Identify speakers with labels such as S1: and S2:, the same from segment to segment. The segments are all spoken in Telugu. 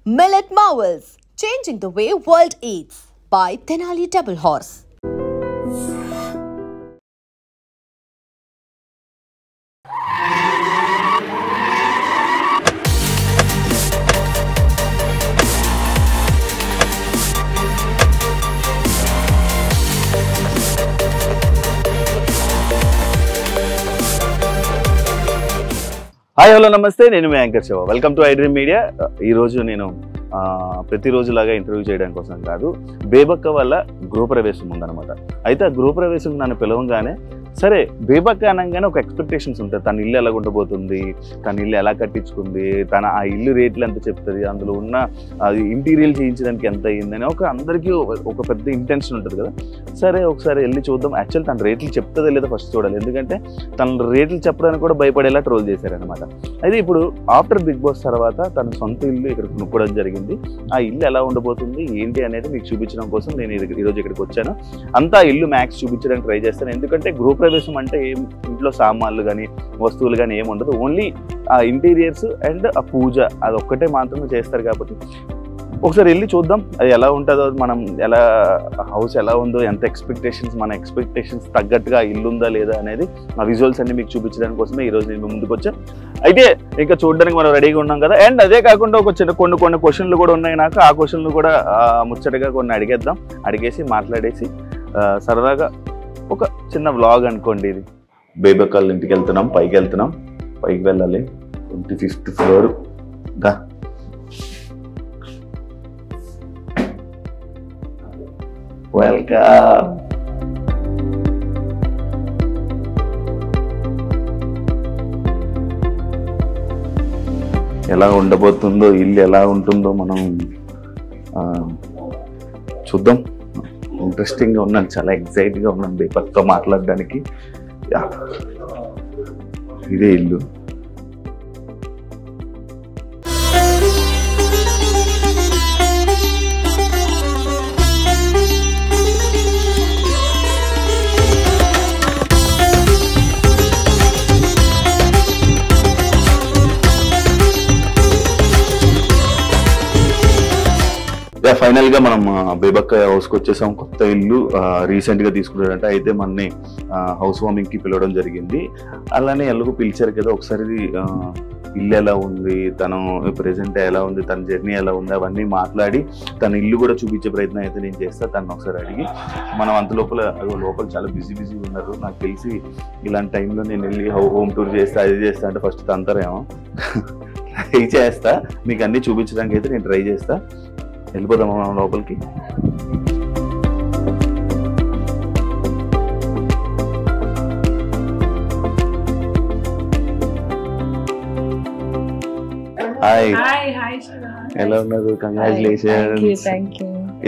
S1: Millet Marvels, changing the way world eats by Tenali Double Horse.
S2: Hi hello నమస్తే, నేను మీ anchor Shiva. Welcome to iDream media. ఈరోజు నేను ప్రతిరోజులాగా ఇంటర్వ్యూ చేయడం కోసం కాదు, బేబక్క వల్ల గృహప్రవేశం ఉందన్నమాట. అయితే ఆ గృహప్రవేశం నన్ను పిలవంగానే సరే, బేబక్క అనగానే ఒక ఎక్స్పెక్టేషన్స్ ఉంటాయి. తన ఇల్లు ఎలా ఉండబోతుంది, తన ఇల్లు ఎలా కట్టించుకుంది, తన ఆ ఇల్లు రేట్లు ఎంత చెప్తుంది, అందులో ఉన్న అది ఇంటీరియల్ చేయించడానికి ఎంత అయ్యిందని అందరికీ ఒక పెద్ద ఇంటెన్షన్ ఉంటుంది కదా. సరే ఒకసారి వెళ్ళి చూద్దాం. యాక్చువల్ తన రేట్లు చెప్తుందో లేదో ఫస్ట్ చూడాలి, ఎందుకంటే తన రేట్లు చెప్పడానికి కూడా భయపడేలా ట్రోల్ చేశారనమాట. అయితే ఇప్పుడు ఆఫ్టర్ బిగ్ బాస్ తర్వాత తన సొంత ఇల్లు ఇక్కడ కొనుక్కోవడం జరిగింది. ఆ ఇల్లు ఎలా ఉండబోతుంది ఏంటి అనేది మీకు చూపించడం కోసం నేను ఈరోజు ఇక్కడికి వచ్చాను. అంతా ఇల్లు మ్యాక్స్ చూపించడానికి ట్రై చేస్తాను, ఎందుకంటే గృహప్రవేశం అంటే ఏం ఇంట్లో సామాన్లు కానీ వస్తువులు కానీ ఏమి ఉండదు, ఓన్లీ ఆ ఇంటీరియర్స్ అండ్ ఆ పూజ అది ఒక్కటే మాత్రమే చేస్తారు. కాబట్టి ఒకసారి వెళ్ళి చూద్దాం అది ఎలా ఉంటుందో, మనం ఎలా హౌస్ ఎలా ఉందో, ఎంత ఎక్స్పెక్టేషన్స్ మన ఎక్స్పెక్టేషన్స్ తగ్గట్టుగా ఇల్లు ఉందా లేదా అనేది ఆ విజువల్స్ అన్ని మీకు చూపించడానికి కోసమే ఈరోజు నేను ముందుకు వచ్చాను. అయితే ఇంకా చూడడానికి మనం రెడీగా ఉన్నాం కదా. అండ్ అదే కాకుండా ఒక చిన్న కొన్ని క్వశ్చన్లు కూడా ఉన్నాయి నాకు. ఆ క్వశ్చన్లు కూడా ముచ్చటగా కొన్ని అడిగేసి మాట్లాడేసి సరదాగా ఒక చిన్న వ్లాగ్ అనుకోండి. ఇది బేబక్కళ్ళ ఇంటికి వెళ్తున్నాం, పైకి వెళ్ళాలి. 25th ఫ్లోర్ దా. వెల్కమ్. ఎలా ఉండబోతుందో, ఇల్లు ఎలా ఉంటుందో మనం చూద్దాం. ఇంట్రెస్టింగ్గా ఉన్నాను, చాలా ఎక్సైట్గా ఉన్నాను బేబక్కతో మాట్లాడడానికి. ఇదే ఇల్లు. ఫైనల్ గా మనం బేబక్క హౌస్ కి వచ్చేసాం. కొత్త ఇల్లు రీసెంట్ గా తీసుకున్నారంట. అయితే మనని హౌస్ వార్మింగ్ కి పిలవడం జరిగింది. అలానే ఎలాగో పిలిచారు కదా, ఒకసారి ఇల్లు ఎలా ఉంది, తను ప్రెసెంట్ ఎలా ఉంది, తన జర్నీ ఎలా ఉంది అవన్నీ మాట్లాడి తన ఇల్లు కూడా చూపించే ప్రయత్నం అయితే నేను చేస్తా. తను ఒకసారి అడిగి మనం అంత లోపల చాలా బిజీ ఉన్నారు. నాకు తెలిసి ఇలాంటి టైంలో నేను వెళ్ళి హోమ్ టూర్ చేస్తా, అది చేస్తా అంటే ఫస్ట్ తంతరేమో. ట్రై చేస్తా, మీకు అన్ని చూపించడానికి అయితే నేను ట్రై చేస్తా. వెళ్ళిపోదాం మనం లోపలికి. హాయ్, ఎలా ఉన్నారు? కంగ్రాచులేషన్స్.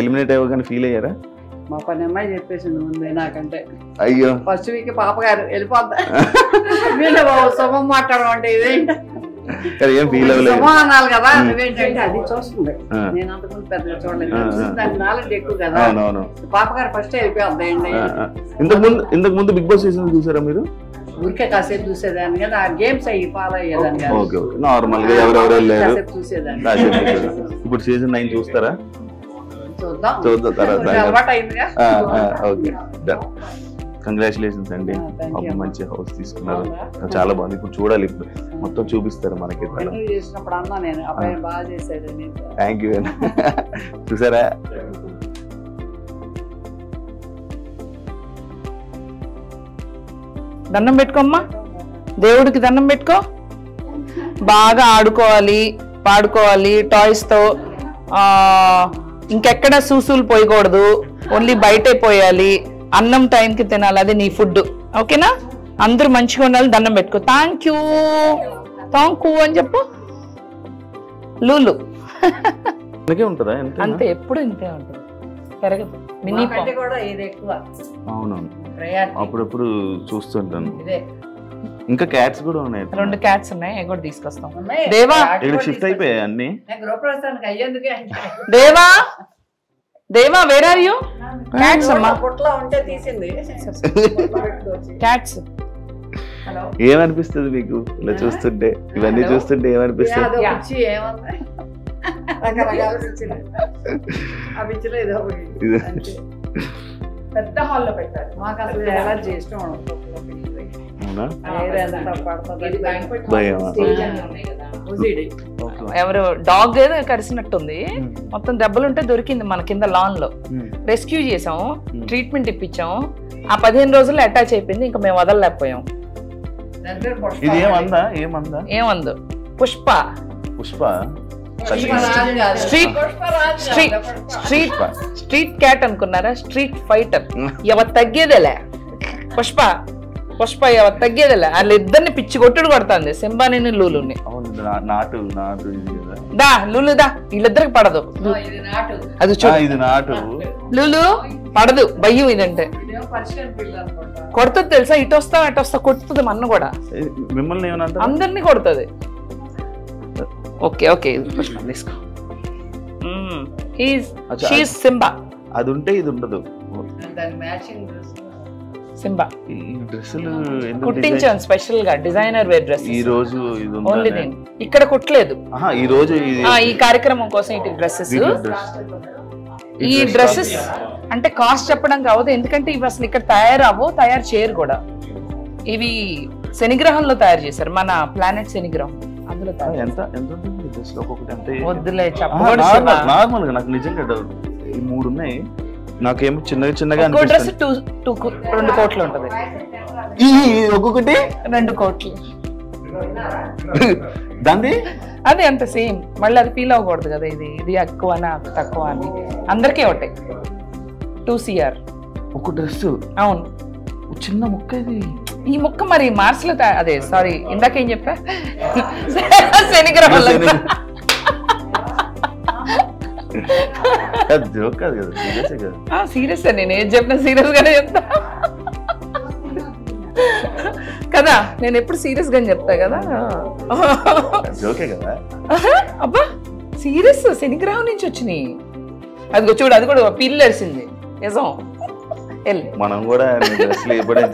S2: ఎలిమినేట్ అవ్వగానే ఫీల్ అయ్యారా?
S3: మా పని అమ్మాయి చెప్పేసింది ముందే నాకంటే.
S2: అయ్యో,
S3: ఫస్ట్ వీక్ పాప గారు వెళ్ళిపోద్దా వీళ్ళు శుభం మాట్లాడడం అంటే ఇదేంటి
S2: ఏం ఫీల్ అవ్వలేదు
S3: అనాలి కదా. నువ్వేంటంటే అది చూస్తుంది, నేను అంతకుముందు పెద్దగా చూడలేదు, దానికి నాలెడ్జ్ ఎక్కువ కదా. పాప గారు ఫస్ట్ వెళ్ళిపోద్దాయండి.
S2: ఇంతకు ముందు బిగ్ బాస్ సీజన్ చూసారా మీరు?
S3: ఊరికే కాసేపు చూసేదాన్ని కదా, ఆ గేమ్స్ అయ్యి ఫాలో అయ్యేదాన్ని కదా.
S2: ఓకే ఓకే, నార్మల్ గా ఎవరెవరు వెళ్ళారు
S3: చూసేదాన్ని.
S2: ఇప్పుడు సీజన్ 9 చూస్తారా?
S3: చూద్దాం తర్వాత. అలవాటు అయిందిగా.
S2: ఓకే, కంగ్రాచులేషన్స్ అండి. మంచి హౌస్ తీసుకున్నారు, చాలా బాగుంది. ఇప్పుడు చూడాలి, ఇప్పుడు మొత్తం చూపిస్తారు మనకి. Thank you. చూసారా?
S4: దండం పెట్టుకోమ్మా, దేవుడికి దండం పెట్టుకో. బాగా ఆడుకోవాలి, పాడుకోవాలి టాయ్స్తో. ఇంకెక్కడ సూసులు పోయకూడదు, ఓన్లీ బయటే పోయాలి. అన్నం టైంకి తినాలి, అది నీ ఫుడ్. ఓకేనా? అందరూ మంచిగా ఉండాలి. దండం పెట్టుకో. థ్యాంక్ యూ అని చెప్పు. లూలు అంతే, ఎప్పుడు ఇంతే ఉంటుంది, పెరగదు. మినీ
S2: అవునవును, అప్పుడప్పుడు చూస్తుంటాను. ఇంకా క్యాట్స్ కూడా ఉన్నాయి,
S4: 2 క్యాట్స్ ఉన్నాయి, అవి కూడా తీసుకొస్తాం. దేవా
S2: ఇక్కడ షిఫ్ట్ అయిపోయాయి అన్ని.
S4: దేవా వేర్ ఆర్ యూ? క్యాట్స్ అమ్మా, క్యాట్స్.
S2: ఏమనిపిస్తుంది మీకు ఇలా చూస్తుంటే? ఇవన్నీ చూస్తుంటే ఏమనిపిస్తుంది?
S3: రకరకాల పిచ్చిలు. ఆ పిచ్చిలో ఏదో ఒకటి. అంతే.
S4: పెద్ద హాల్లో పెట్టారు.
S3: మాకు అసలు ఎలర్జీ ఇష్టం ఉండదు. ఎయిర్ ఎంత పడుతుంది
S4: ఎవరు డాగ్ ఏదో కరిసినట్టుంది, మొత్తం దెబ్బలుంటే దొరికింది మన కింద లాన్ లో. రెస్క్యూ చేసాము, ట్రీట్మెంట్ ఇప్పించాము. ఆ 15 రోజుల్లో అటాచ్ అయిపోయింది, ఇంకా మేము వదలలేకపోయాం. ఏమందు పుష్ప స్ట్రీట్ క్యాట్ అనుకున్నారా? Street fighter. ఎవరు తగ్గేదేలే పుష్ప ఎవరు తగ్గేదేలే. వాళ్ళిద్దరిని పిచ్చి కొట్టుడు కొడుతుంది, సింబాని లూలుని. దా లూలు దా, వీళ్ళిద్దరికి పడదు. అది లూలు పడదు, భయం ఇదంటే. కొడుతుంది తెలుసా, ఇటు వస్తా అటు వస్తా కొడుతుంది. మన్న కూడా
S2: మిమ్మల్ని
S4: అందరినీ కొడుతుంది. ఓకే ఓకే తీసుకో. సింబా.
S2: అది ఉంటే ఇది ఉండదు.
S4: సింబా
S2: ఈ డ్రెస్సులు
S4: కుట్టించాను స్పెషల్ గా, డిజైనర్ వేర్ డ్రెస్.
S2: ఈ రోజు
S4: ఓన్లీ నేను ఇక్కడ కుట్టలేదు.
S2: ఈ రోజు
S4: ఈ కార్యక్రమం కోసం ఇటు డ్రెస్సెస్. ఈ డ్రెస్సెస్ అంటే కాస్ట్ చెప్పడం కావద్దు, ఎందుకంటే ఇవి అసలు ఇక్కడ తయారు చేయరు కూడా. ఇవి శనిగ్రహంలో తయారు చేశారు, మన ప్లానెట్ శనిగ్రహం. అందులో వద్దులే చెప్పకూడదు.
S2: నార్మల్ గా నాకు నిజంగా ఈ 3 ఉన్నాయి. నాకేమో చిన్నగా
S4: డ్రెస్ 2 కోట్లు ఉంటది.
S2: ఒక్కొక్కటి
S4: 2 కోట్లు.
S2: దాన్ని
S4: అదే అంత సేమ్. మళ్ళీ అది ఫీల్ అవ్వకూడదు కదా, ఇది ఎక్కువ తక్కువ అని. అందరికీ ఒకటే 2 CR
S2: ఒక డ్రెస్.
S4: అవును,
S2: చిన్న ముక్క ఇది.
S4: ఈ ముక్క మరి మార్చ్ లో అదే సారీ ఇందాకేం చెప్పా, శనిగ్రహంలో. సీరియస్ నేను ఏం చెప్పినా సీరియస్ గానే చెప్తా కదా. నేను ఎప్పుడు సీరియస్ గానే చెప్తా కదా. అబ్బా సీరియస్, శనిగ్రహం నుంచి వచ్చినాయి. అదిగో చూడు, అది కూడా పిల్లి వేసింది నిజం.
S2: మనం కూడా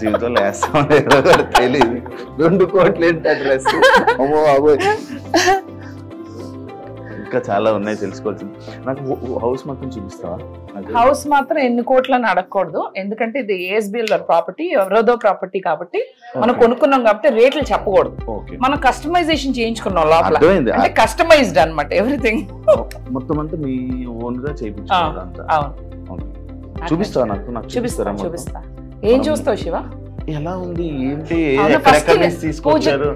S2: జీవితంలో వేస్తాం తెలియదు. 2 కోట్లు ఏంటి డ్రెస్. ఇంకా చాలా ఉన్నాయి తెలుసుకోవాల్సింది. నాకు హౌస్ మొత్తం చూపిస్తావా?
S4: హౌస్ మాత్రం ఎన్ని కోట్లని అడగకూడదు, ఎందుకంటే ఇది ఏఎస్బిఎల్ ప్రాపర్టీ, ఎవరోదో ప్రాపర్టీ కాబట్టి మనం కొనుక్కున్నాం కాబట్టి రేట్లు చెప్పకూడదు. మనం కస్టమైజేషన్ చేయించుకున్నాం లోపల, అంటే కస్టమైజ్డ్ అన్నమాట ఎవ్రీథింగ్.
S2: మొత్తం అంతా మీ ఓన్ గా చేయించుకున్నారు. చూపిస్తావా? నాకు
S4: చూపిస్తా. ఏం చూస్తావు శివ?
S2: ఎలా ఉంది ఏంటి, తీసుకొచ్చారు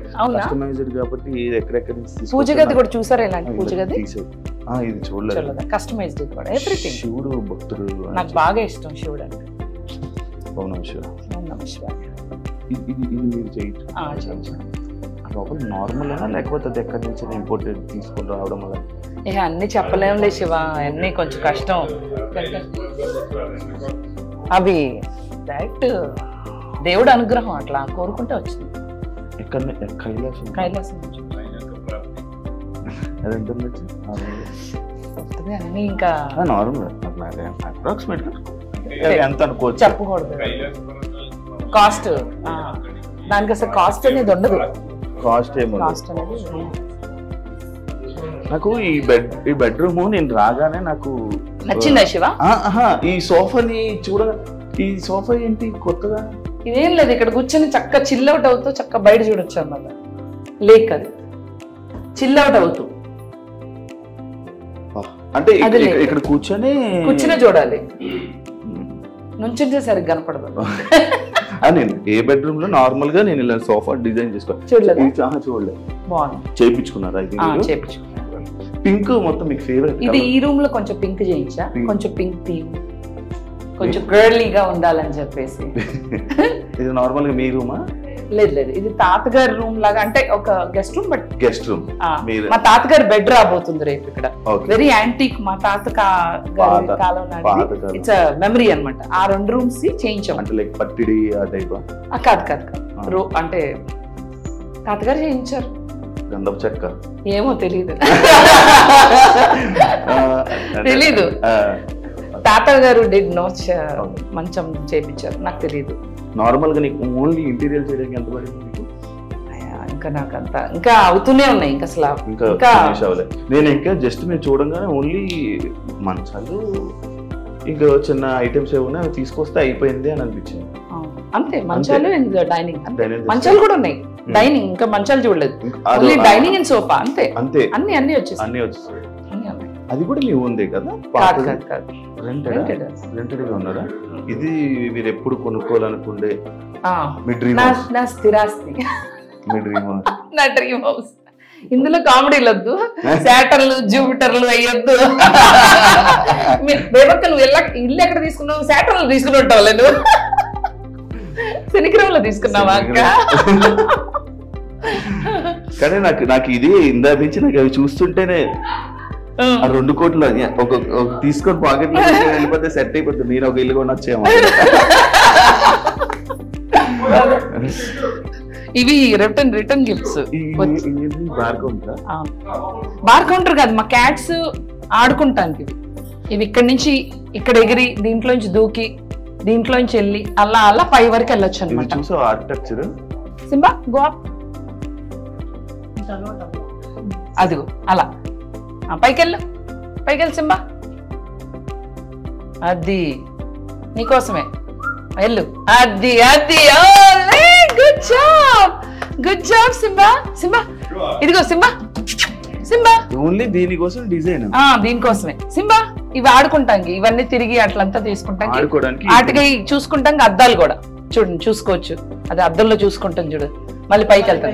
S2: కాబట్టి ఎక్కడెక్కడ.
S4: పూజ గది కూడా చూసారా? ఇలాంటి పూజ గది
S2: ఇది చూడలేదు.
S4: కస్టమైజ్డ్ కూడా ఎవ్రీథింగ్.
S2: శివుడు భక్తుడు
S4: నాకు బాగా ఇష్టం శివుడు అంటే.
S2: ఓం నమః శివాయ. ఇది మీరు చేయొచ్చు. లోపల నార్మల్ అయినా లేకపోతే అది ఎక్కడి నుంచి ఇంపోర్టెడ్ తీసుకొని రావడం వల్ల?
S4: అన్ని చెప్పలేములే శివ, అన్ని కొంచెం కష్టం. అవి డైరెక్ట్ దేవుడు అనుగ్రహం, అట్లా కోరుకుంటే వచ్చింది. కైలాసం అన్ని ఇంకా చెప్పకూడదు. కాస్ట్ దానికి అసలు కాస్ట్ అనేది ఉండదు.
S2: కాస్ట్ అనేది నాకు ఈ బెడ్రూమ్ నేను రాగానే నాకు
S4: నచ్చిందా శివ?
S2: ఈ సోఫాని ఈ సోఫా ఏంటి కొత్తగా?
S4: ఇదేం లేదు, ఇక్కడ కూర్చొని చక్క చిల్అవుట్ అవుతూ చక్క బయట చూడొచ్చు అన్నమాట. లేక్ అది చిల్అవుట్ అవుతూ,
S2: అంటే ఇక్కడ కూర్చొని
S4: చూడాలి. నుంచుంటే సరిగ్గా కనపడదు.
S2: నేను ఏ బెడ్రూమ్ లో నార్మల్ గా నేను ఇలా సోఫా డిజైన్
S4: చూడలేదు.
S2: బాగుంది. చేయించుకున్నారా? పింక్ మొత్తం మీకు ఫేవరెట్.
S4: ఇది ఈ రూమ్ లో కొంచెం పింక్ చేయించా, కొంచెం పింక్ థీమ్, కొంచెం గర్లీగా ఉండాలని చెప్పేసి.
S2: ఇది నార్మల్ గా మీ రూమా?
S4: లేదు, ఇది తాతగారి రూమ్ లాగా, అంటే ఒక guest room. But
S2: guest room
S4: మా తాతగారి బెడ్ రాబోతుంది రేపు ఇక్కడ. వెరీ యాంటీక్, మా తాత కాలం నాటి. ఇట్స్ మెమరీ అన్నమాట. ఆ 2 రూమ్స్ చేయించాం.
S2: అంటే లైక్ పట్టిడి ఆ టైప్?
S4: కాదు, అంటే తాతగారు చేయించారు.
S2: గంధపు చెక్క
S4: ఏమో తెలీదు. తాతగారు డిడ్ నోట్ మంచం చేయించారు, నాకు తెలియదు.
S2: నార్మల్ గా నీకు ఓన్లీ ఇంటీరియర్ చేయడానికి ఎంత పడింది?
S4: ఇంకా నాకంతా ఇంకా అవుతూనే ఉన్నాయి ఇంకా అసలు
S2: ఇంకా నేను ఇంకా జస్ట్ నేను చూడంగానే ఓన్లీ మంచాలు ఇంకా చిన్న ఐటమ్స్ ఏమన్నా తీసుకొస్తే అయిపోయింది అని అనిపించింది.
S4: అంతే, మంచాలు డైనింగ్, మంచాలు కూడా ఉన్నాయి, డైనింగ్ ఇంకా మంచాలు చూడలేదు, ఓన్లీ డైనింగ్ అండ్ సోఫా అంతే. అంతే, అన్ని వచ్చేసాయి.
S2: అది కూడా మీ ఉంది కదా? రెంటెడ్ గా ఉన్నారా? ఇది మీరు ఎప్పుడు కొనుక్కోవాలనుకుండే మీ డ్రీమ్ హౌస్?
S4: నా స్థిరాస్తి,
S2: మీ డ్రీమ్ హౌస్,
S4: నా డ్రీమ్ హౌస్. ఇందులో కామెడీలు వద్దు, శాటర్లు జూపిటర్లు అయ్యొద్దు. బేబక్క నువ్వు ఇల్లు ఎక్కడ తీసుకున్నావు? శాటర్లు తీసుకుని ఉంటావు నువ్వు, శనిగ్రహంలో తీసుకున్నావా అక్క?
S2: కానీ నాకు ఇది ఇందా నుంచి నాకు అవి చూస్తుంటేనే 2 కోట్లు ఒక తీసుకొని పాకెట్ లో వెళ్ళిపోతే సెట్ అయిపోతుంది. నేను ఒక ఇల్లు కూడా వచ్చేమో.
S4: ఇవి రిటర్న్ గిఫ్ట్స్. బార్ కౌంటర్ కాదు, మా క్యాట్స్ ఆడుకుంటానికి ఇవి ఇక్కడి నుంచి ఇక్కడ ఎగిరి దీంట్లోంచి దూకి దీంట్లోంచి వెళ్ళి అలా పై వరకు వెళ్ళొచ్చు అనమాట.
S2: ఆర్కిటెక్చర్
S4: సింబా గో అప్, అదిగో అలా పైకెళ్ళు సింబా, అది నీకోసమే వెళ్ళు, అది గుడ్ జాబ్ సింబా. ఇదిగో సింబా
S2: ఓన్లీ దీనికోసం డిజైన్,
S4: దీనికోసమే సింబా. ఇవి ఆడుకుంటానికి, ఇవన్నీ తిరిగి అట్లంతా తీసుకుంటాం, వాటికి చూసుకుంటాం. అద్దాలు కూడా చూడండి, చూసుకోవచ్చు, అది అద్దంలో చూసుకుంటాం చూడు, మళ్ళీ పైకి వెళ్తాం.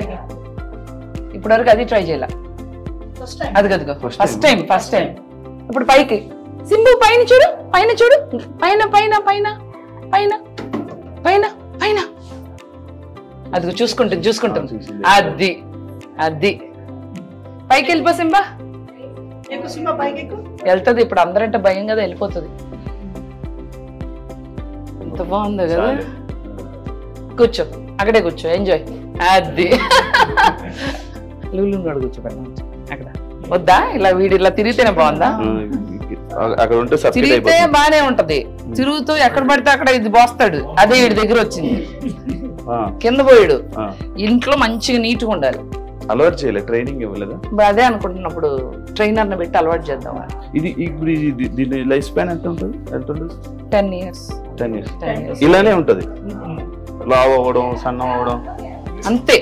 S4: ఇప్పటి వరకు అది ట్రై చేయాల, అదిగదిగో ఫస్ట్ టైం. ఇప్పుడు పైకి సింబు, పైన చూడు, పైన అదిగో చూసుకుంటాం. అది పైకి వెళ్ళిపో సింబా, వెళ్తుంది. ఇప్పుడు అందరంటే భయం కదా, వెళ్ళిపోతుంది. ఎంత బాగుంది కదా. కూర్చో, అక్కడే కూర్చో, ఎంజాయ్. అది లూలు కూర్చోబెట్టాను అక్కడ. వద్దా ఇలా వీడి ఇలా తిరిగితేనే బాగుందా? తిరిగితే బానే ఉంటది, తిరుగుతూ ఎక్కడ పడితే అక్కడ ఇది పోస్తాడు. అదే వీడి దగ్గర వచ్చింది, కింద పోయాడు. ఇంట్లో మంచిగా నీట్గా ఉండాలి.
S2: అలవాటు చేయలేదు, ట్రైనింగ్ ఇవ్వలేదు.
S4: అదే అనుకుంటున్నప్పుడు ట్రైనర్ ని పెట్టి అలవాటు చేద్దాం.
S2: దీని లైఫ్ స్పాన్ ఎంత ఉంటుంది?
S4: 10 years.
S2: ఇలానే ఉంటది, లావ్ అవ్వడం, సన్నం అవ్వడం,
S4: అంతే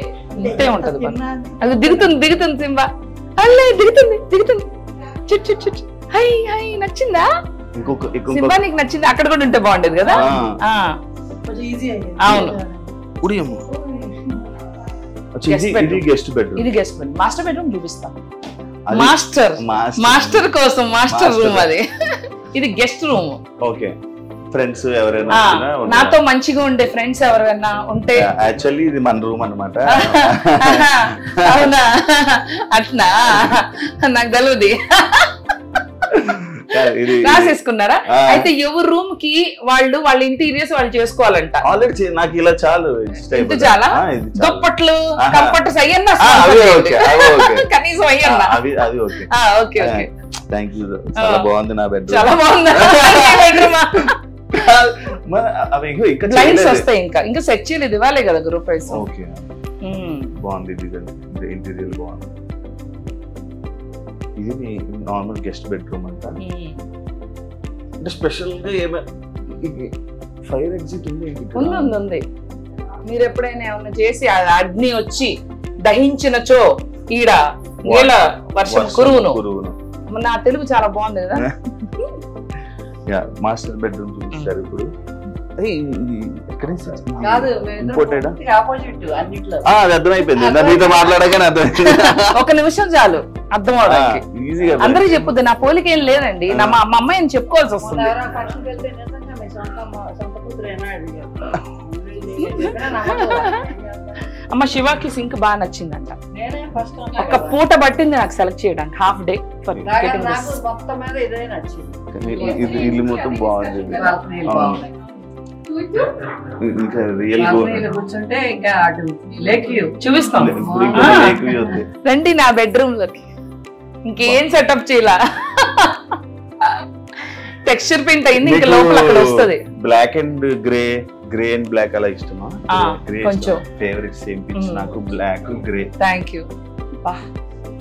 S4: ఉంటది. అది దిగుతుంది సింబా, అల్లే దిగుతుంది. హై నచ్చిందా సింబా? నీకు నచ్చింది? అక్కడ కూడా ఉంటే బాగుండేది కదా. అవును,
S2: ఇది గెస్ట్
S4: బెడ్రూమ్. మాస్టర్ బెడ్రూమ్ చూపిస్తాం. మాస్టర్ కోసం మాస్టర్ రూమ్ అది. ఇది గెస్ట్ రూమ్.
S2: ఓకే, ఫ్రెండ్స్ ఎవరైనా
S4: నాతో మంచిగా ఉండే ఫ్రెండ్స్ ఎవరైనా ఉంటే,
S2: యాక్చువల్లీ ఇది మన రూమ్ అన్నమాట.
S4: అవునా? అట్నా, నాకు తెలియదు. రాసేసుకున్నారా? అయితే ఎవరి రూమ్ కి వాళ్ళ ఇంటీరియర్స్ వాళ్ళు చేసుకోవాలంట.
S2: ఆల్రెడీ నాకు ఇలా చాలు,
S4: చాలా దుప్పట్లు కంఫర్ట్స్ అయ్యన్నా కనీసం అయ్యన్నా. ఓకే
S2: థ్యాంక్ యూ, చాలా బాగుంది నా బెడ్రూమ్.
S4: చాలా బాగుంది. లైన్స్ వస్తాయి, ఇంకా సెట్ చేయలేదు, ఇవ్వాలే కదా గ్రూప్ ప్రైస్.
S2: ఓకే, బాగుంది ఇంటీరియర్ బాగుంది. ఇది నార్మల్ గెస్ట్ బెడ్రూమ్ అంట. అంటే స్పెషల్ గా ఫైర్ ఎగ్జిట్
S4: ఉంది. మీరు ఎప్పుడైనా ఏమన్నా చేసి అగ్ని వచ్చి దహించినచో ఈడ నీళ్ళ వర్షం కురువును. నా తెలుగు చాలా బాగుంది కదా.
S2: మాస్టర్ బెడ్రూమ్ చూపిస్తారు ఇప్పుడు. అర్థమైపోయింది, మీతో మాట్లాడగానే అర్థమైంది.
S4: ఒక నిమిషం చాలు అర్థం అవడానికి. అందరూ చెప్పుద్ది, నా పోలిక ఏం లేదండి, మా అమ్మాయిని చెప్పుకోవాల్సి వస్తుంది. అమ్మ శివాకి సింక్ బాగా నచ్చిందంట. ఒక పూట పట్టింది నాకు సెలెక్ట్ చేయడానికి, హాఫ్ డే.
S2: ఇల్లు మొత్తం బాగుంది. ఇంకా రియల్
S4: చూపిస్తాం రండి నా బెడ్రూమ్ లోకి. ఇంకేం సెటప్ చేయాల, టెక్స్చర్ పెయింట్ అయింది, ఇంకా లోపల అక్కడ వస్తుంది.
S2: Black and grey grey and black అలా ఇష్టమా?
S4: కొంచెం
S2: ఫేవరెట్ సేమ్ పిచ్ నాకు black grey.
S4: Thank you.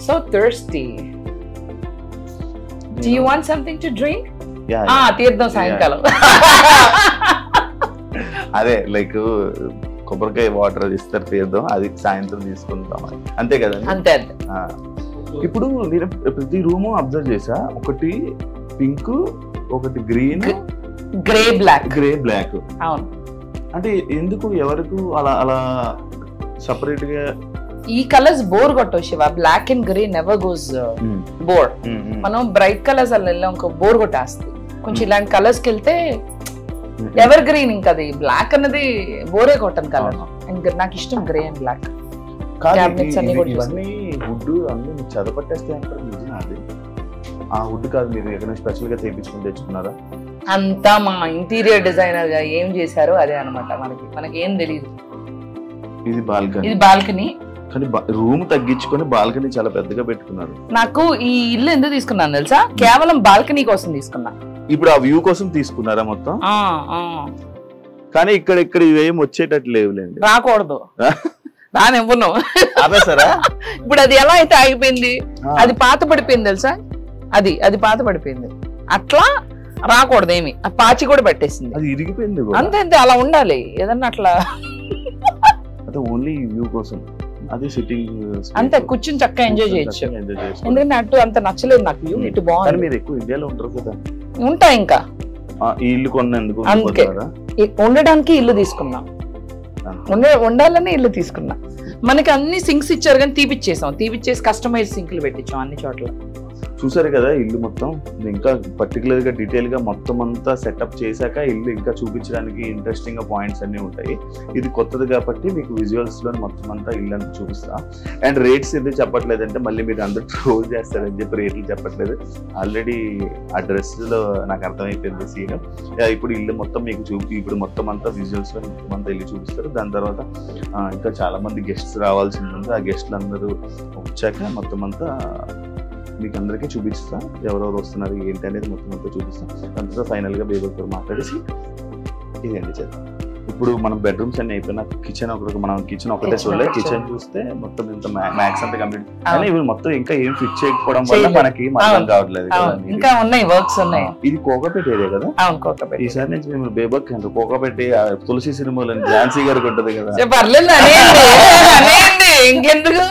S4: So thirsty. Do you want something to drink? తీర్థం సాయంకాలం.
S2: అదే లైక్ కొబ్బరికాయ వాటర్ ఇస్తారు తీర్థం, అది సాయంత్రం తీసుకుంటాం అంతే కదా.
S4: అంతే.
S2: ఇప్పుడు నేను ప్రతి రూము అబ్జర్వ్ చేసా, ఒకటి పింక్, ఒకటి గ్రీన్,
S4: గ్రే బ్లాక్.
S2: అవును. అంటే ఎందుకు ఎవరికి అలా అలా సపరేట్ గా?
S4: ఈ కలర్స్ బోర్ కొట్టవు Shiva. Black and grey never goes bore. మనం బ్రైట్ కలర్స్ అలా వెళ్ళాం బోర్ కొట్టేస్తుంది. కొంచెం ఇలాంటి కలర్స్ కి వెళ్తే ఎవర్ గ్రీన్. ఇంకా అది బ్లాక్ అన్నది బోరే కొట్టను కలర్. నాకు ఇష్టం గ్రే అండ్ బ్లాక్.
S2: ఇవన్నీ వుడ్ అన్ని చదవపట్టేస్తే అంటారు, నిజం అది? ఆ వుడ్ కాదు, మీరు ఎక్కడ స్పెషల్ గా తెప్పించుకుని తెచ్చుకున్నారా?
S4: అంతా మా ఇంటీరియర్ డిజైనర్ గా ఏం చేశారో అదే అనమాట. మనకి ఏం తెలియదు.
S2: ఇది బాల్కనీ. కానీ రూమ్ తగ్గించుకొని బాల్కనీ చాలా పెద్దగా పెట్టుకున్నారు.
S4: నాకు ఈ ఇల్లు ఎందుకు తీసుకున్నాను తెలుసా? కేవలం బాల్కనీ కోసం తీసుకున్నా.
S2: ఇప్పుడు ఆ వ్యూ కోసం తీసుకున్నారా మొత్తం? కానీ ఇక్కడ ఇవేం వచ్చేటట్టు లేవులేండి.
S4: రాకూడదు. రానివ్వను. ఇప్పుడు అది ఎలా అయితే ఆగిపోయింది, అది పాత పడిపోయింది తెలుసా? అది పాత పడిపోయింది. అట్లా రాకూడదు ఏమి. ఆ పాచి కూడా పెట్టేసింది.
S2: అది ఇరిగిపోయింది.
S4: అంతే అలా ఉండాలి ఏదన్నా అట్లా.
S2: ఓన్లీ వ్యూ కోసం అది సిట్టింగ్
S4: అంతే, కూర్చుని చక్కగా ఎంజాయ్ చేయొచ్చు. ఎందుకంటే అటు అంత నచ్చలేదు నాకు. వ్యూ ఇటు బాగుంది.
S2: మీరు ఎక్కువ ఇండియాలో ఉంటారు కదా?
S4: ఉంటా. ఇంకా
S2: ఈ ఇల్లు కొన్నందుకు
S4: అందుకే ఉండడానికి ఇల్లు తీసుకున్నా. ఉండాలని ఇల్లు తీసుకున్నా. మనకి అన్ని సింక్స్ ఇచ్చారు కానీ తీపిచ్చేసి కస్టమైజ్ సింక్లు పెట్టించాం అన్ని చోట్ల.
S2: చూసారు కదా ఇల్లు మొత్తం. ఇంకా పర్టికులర్ గా డీటెయిల్ గా మొత్తం అంతా సెటప్ చేశాక ఇల్లు ఇంకా చూపించడానికి ఇంట్రెస్టింగ్ గా పాయింట్స్ అన్ని ఉంటాయి. ఇది కొత్తది కాబట్టి మీకు విజువల్స్ లో మొత్తం అంతా ఇల్లు అంతా చూపిస్తా. అండ్ రేట్స్ ఎందుకు చెప్పట్లేదంటే మళ్ళీ మీరు అందరూ ట్రోల్ చేస్తారని చెప్పి రేట్లు చెప్పట్లేదు. ఆల్రెడీ ఆ డ్రెస్ లో నాకు అర్థమైపోయింది సీన్. ఇప్పుడు ఇల్లు మొత్తం మీకు ఇప్పుడు మొత్తం అంతా విజువల్స్ లో మొత్తం అంతా ఇల్లు చూపిస్తారు. దాని తర్వాత ఇంకా చాలా మంది గెస్ట్స్ రావాల్సింది ఉంది. ఆ గెస్ట్లు అందరూ వచ్చాక మొత్తం అంతా మీకు అందరికీ చూపిస్తా, ఎవరెవరు వస్తున్నారు ఏంటి అనేది మొత్తం అంతా చూపిస్తాం. దాంతో ఫైనల్ గా బేబీతో మాట్లాడేసి ఇదేంటి చేద్దాం. ఇప్పుడు మనం బెడ్రూమ్స్ అన్ని అయిపోయినా కిచెన్ మనం కిచెన్ ఒకటే చూడలేదు. కిచెన్ చూస్తే మొత్తం ఇంత మ్యాక్స్ అంతా కంప్లీట్. కానీ ఇవి మొత్తం ఇంకా ఏం ఫిట్ చేయకపోవడం వల్ల మనకి అర్థం కావట్లేదు.
S4: ఇంకా ఉన్నాయి, వర్క్స్ ఉన్నాయి.
S2: ఇది కోకాపేట ఏరియా కదా? ఈసారి నుంచి మేము బేబక్ అంటారు కోకాపేట. తులసి సినిమాలో ఝాన్సీ గారికి ఉంటది కదా.
S4: ఇంకెందుకు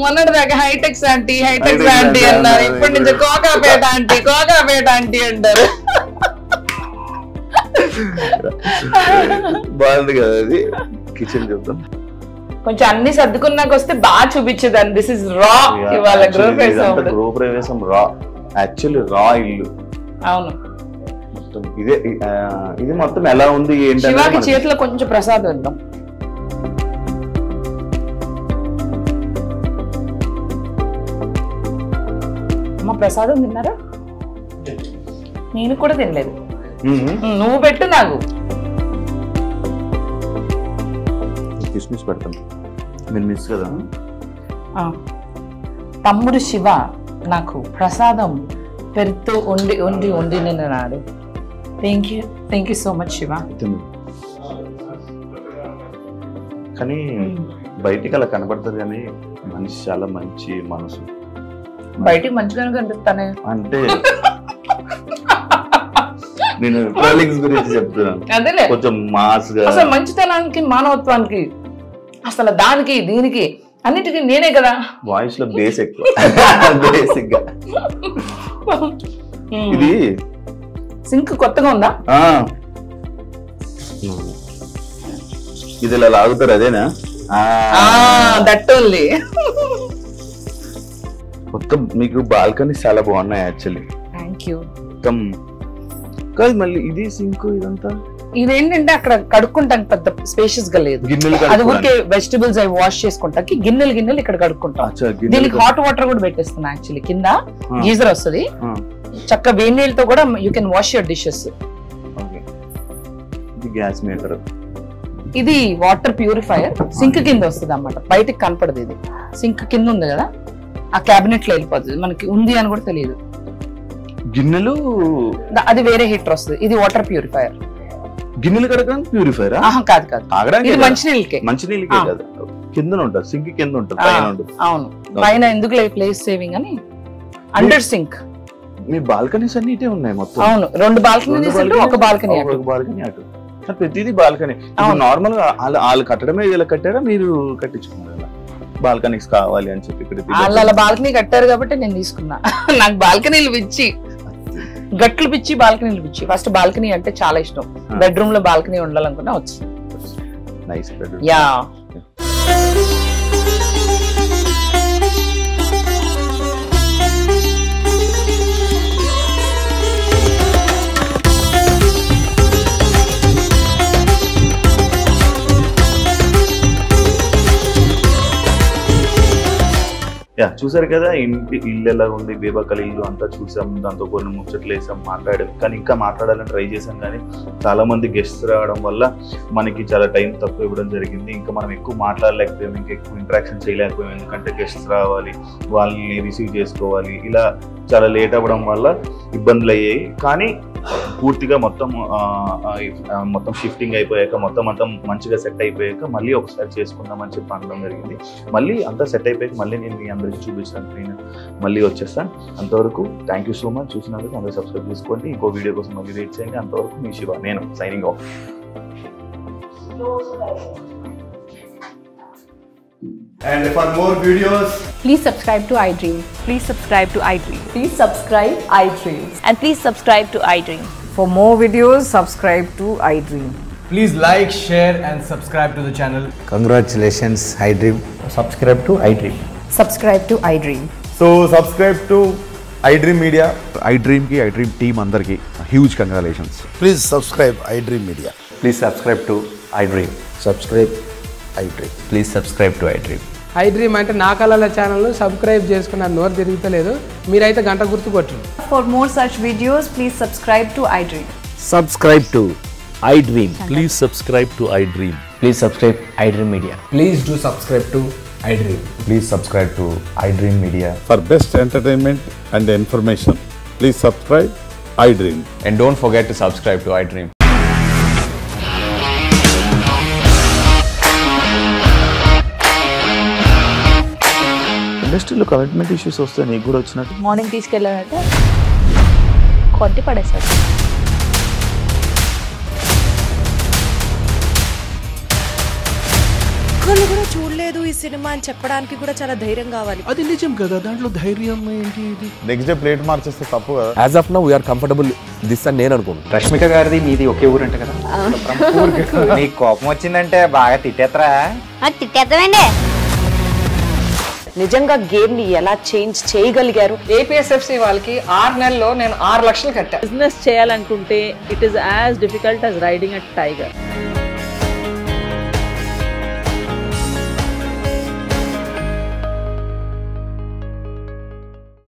S4: మొన్నటిదాకా హైటెక్స్ ఆంటీ అన్నారు. ఇప్పటి నుంచి కోకాపేట ఆంటీ అంటారు.
S2: బాగుంది కదా అది. కిచెన్ చూద్దాం.
S4: కొంచెం అన్ని సర్దుకున్నాక వస్తే బాగా చూపించేదాన్ని. దిస్ ఇస్ రా. ఇవాళ
S2: గృహప్రవేశం రా. యాక్చువల్లీ రా ఇల్లు.
S4: అవును.
S2: ఇది మొత్తం ఎలా ఉంది ఏంటి?
S4: శివాకి చేతిలో కొంచెం ప్రసాదం ఇద్దాం. అమ్మ ప్రసాదం తిన్నారా? నేను కూడా తినలేదు. నువ్వు పెట్టు నాకు.
S2: కిస్మిస్ పెడతాను. మీరు మిస్ కదా.
S4: తమ్ముడు శివ నాకు ప్రసాదం పెరుతో వండి నిన్నాడు. Thank you so much Shiva.
S2: కానీ బయటికి అలా కనబడుతుంది కానీ మనిషి చాలా మంచి మనసు.
S4: బయటికి మంచిగానే కనిపిస్తానే
S2: అంటే నేను ట్రోలింగ్స్ గురించి చెప్తున్నాను.
S4: అదేలే
S2: కొంచెం మాస్ గా.
S4: అసలు మంచితనానికి మానవత్వానికి అసలు దానికి దీనికి అన్నిటికీ నేనే కదా.
S2: వాయిస్ లో బేస్ ఎక్కువ. బేసిక్ గా ఇది
S4: సింక్ కొత్తగా ఉందా?
S2: ఇది ఇలా లాగుతారు అదేనా?
S4: That only.
S2: మొత్తం మీకు బాల్కనీ చాలా బాగున్నాయి యాక్చువల్లీ.
S4: Thank you.
S2: మొత్తం కాదు మళ్ళీ ఇది సింక్ ఇదంతా.
S4: ఇదేంటంటే అక్కడ కడుక్కుంటానికి పెద్ద స్పేషియస్ గా లేదు. అది ఊరికే వెజిటబుల్స్ అవి వాష్ చేసుకుంటాకి గిన్నెలు ఇక్కడ కడుక్కుంటాం. దీనికి హాట్ వాటర్ కూడా పెట్టేస్తున్నా. యాక్చువల్లీ కింద గీజర్ వస్తుంది. చక్క వేడి నీళ్ళతో కూడా you can wash your dishes.
S2: Gas meter.
S4: ఇది వాటర్ ప్యూరిఫైయర్. సింక్ కింద వస్తుంది అన్నమాట. బయటకి కనపడదు. ఇది సింక్ కింద ఉంది కదా, ఆ క్యాబినెట్ లో వెళ్ళిపోతుంది. మనకి ఉంది అని కూడా తెలియదు.
S2: గిన్నెలు
S4: అది వేరే హీటర్ వస్తుంది. ఇది వాటర్ ప్యూరిఫైయర్.
S2: గిన్నెలు కడగడానికి ప్యూరిఫైరా?
S4: కాదు కాదు,
S2: తాగడానికి
S4: ఇది మంచినీళ్ళకే.
S2: మంచినీళ్ళకే కదా, కింద ఉంటుంది, సింక్ కింద ఉంటుంది, పైన ఉంటుంది.
S4: అవును, పైన ఎందుకు ప్లేస్ సేవింగ్ అని అండర్ సింక్.
S2: మీ బాల్కనీస్ అన్ని ఇటే ఉన్నాయి మొత్తం?
S4: అవును, 2 బాల్కనీస్ ఉంటే ఒక బాల్కనీ అటు.
S2: ప్రతిదీ బాల్కనీ. నార్మల్ గా వాళ్ళు కట్టడమే ఇలా కట్టారా, మీరు కట్టించుకున్నారా? బాల్కనీస్ కావాలి అని చెప్పి
S4: వాళ్ళు అలా బాల్కనీ కట్టారు కాబట్టి నేను తీసుకున్నా. నాకు బాల్కనీలు పిచ్చి, గట్లు పిచ్చి, బాల్కనీలు పిచ్చి. ఫస్ట్ బాల్కనీ అంటే చాలా ఇష్టం. బెడ్రూమ్ లో బాల్కనీ ఉండాలనుకున్నా వచ్చింది.
S2: Nice bedroom.
S4: యా.
S2: చూసారు కదా ఇల్లు ఎలా ఉంది, బేబక్కల ఇల్లు అంతా చూసాం, దాంతో కొన్ని ముచ్చట్లు వేసాం, మాట్లాడాం. కానీ ఇంకా మాట్లాడాలని ట్రై చేసాం, కానీ చాలా మంది గెస్ట్స్ రావడం వల్ల మనకి చాలా టైం తక్కువ ఇవ్వడం జరిగింది. ఇంకా మనం ఎక్కువ మాట్లాడలేకపోయాం, ఇంకా ఎక్కువ ఇంటరాక్షన్ చేయలేకపోయాం. ఎందుకంటే గెస్ట్స్ రావాలి, వాళ్ళని రిసీవ్ చేసుకోవాలి, ఇలా చాలా లేట్ అవ్వడం వల్ల ఇబ్బందులు అయ్యాయి. కానీ పూర్తిగా మొత్తం షిఫ్టింగ్ అయిపోయాక, మొత్తం అంతా మంచిగా సెట్ అయిపోయాక మళ్ళీ ఒకసారి చేసుకుందామని చెప్పి అనడం జరిగింది. మళ్ళీ అంతా సెట్ అయిపోయాక మళ్ళీ నేను మీ అందరికీ చూపించడానికి నేను మళ్ళీ వచ్చేస్తాను. అంతవరకు థ్యాంక్ యూ సో మచ్. చూసినందుకు అందరూ సబ్స్క్రైబ్ చేసుకోండి. ఇంకో వీడియో కోసం మళ్ళీ వెయిట్ చేయండి. అంతవరకు మీ శివ, నేను signing off.
S5: And for more videos,
S6: please subscribe to iDream.
S1: Please subscribe to iDream.
S6: Please subscribe iDream.
S1: And please subscribe to iDream.
S3: For more videos, subscribe to iDream.
S5: please like, share and subscribe to the channel.
S7: Congratulations, iDream. Subscribe to iDream.
S6: Subscribe to iDream.
S5: So subscribe to iDream Media.
S8: iDream ki iDream team andarki huge congratulations.
S7: Please subscribe iDream Media.
S8: Please subscribe to iDream.
S7: Subscribe iDream.
S8: Please subscribe to iDream.
S9: iDream అంటే నా కళల ఛానల్ సబ్స్క్రైబ్ చేసుకున్న నోరు తిరుగుతలేదు, మీరైతే గంట గుర్తు కొట్టండి.
S6: For more such videos, please subscribe to iDream.
S7: Subscribe to iDream.
S10: Please subscribe to iDream.
S7: Please subscribe iDream Media.
S5: Please do subscribe to iDream.
S8: Please subscribe to iDream Media.
S10: For best entertainment and information, please subscribe iDream.
S8: And don't forget to subscribe to iDream.
S2: ఇండస్ట్రీలో కమిట్మెంట్ ఇష్యూస్ వస్తే నీకు కూడా వచ్చినట్టు?
S1: మార్నింగ్ తీసుకెళ్ళాలంటే కొట్టి పడేసాడు.
S11: ఒక్కళ్ళు కూడా చూడలేదు ఈ సినిమా అని చెప్పడానికి కూడా చాలా ధైర్యం కావాలి.
S5: అది నిజం కదా, దాంట్లో ధైర్యం ఏంటి? ఇది
S8: నెక్స్ట్ డే ప్లేట్ మార్చేస్తే తప్పు కదా.
S10: As of now, we are comfortable this అని నేను అనుకుంటున్నాను.
S7: రష్మిక గారిది మీది ఒకే ఊరంట కదా? నీకు కోపం వచ్చిందంటే బాగా తిట్టేత్తరా?
S1: తిట్టేద్దామండి.
S6: నిజంగా గేమ్ ని ఎలా చేంజ్ చేయగలిగారు?
S4: ఏపీఎస్ఎఫ్సి వాళ్ళకి 6 నెలల్లో నేను 6 లక్షలు కట్టా.
S3: బిజినెస్ చేయాలనుకుంటే it is as difficult as riding a tiger.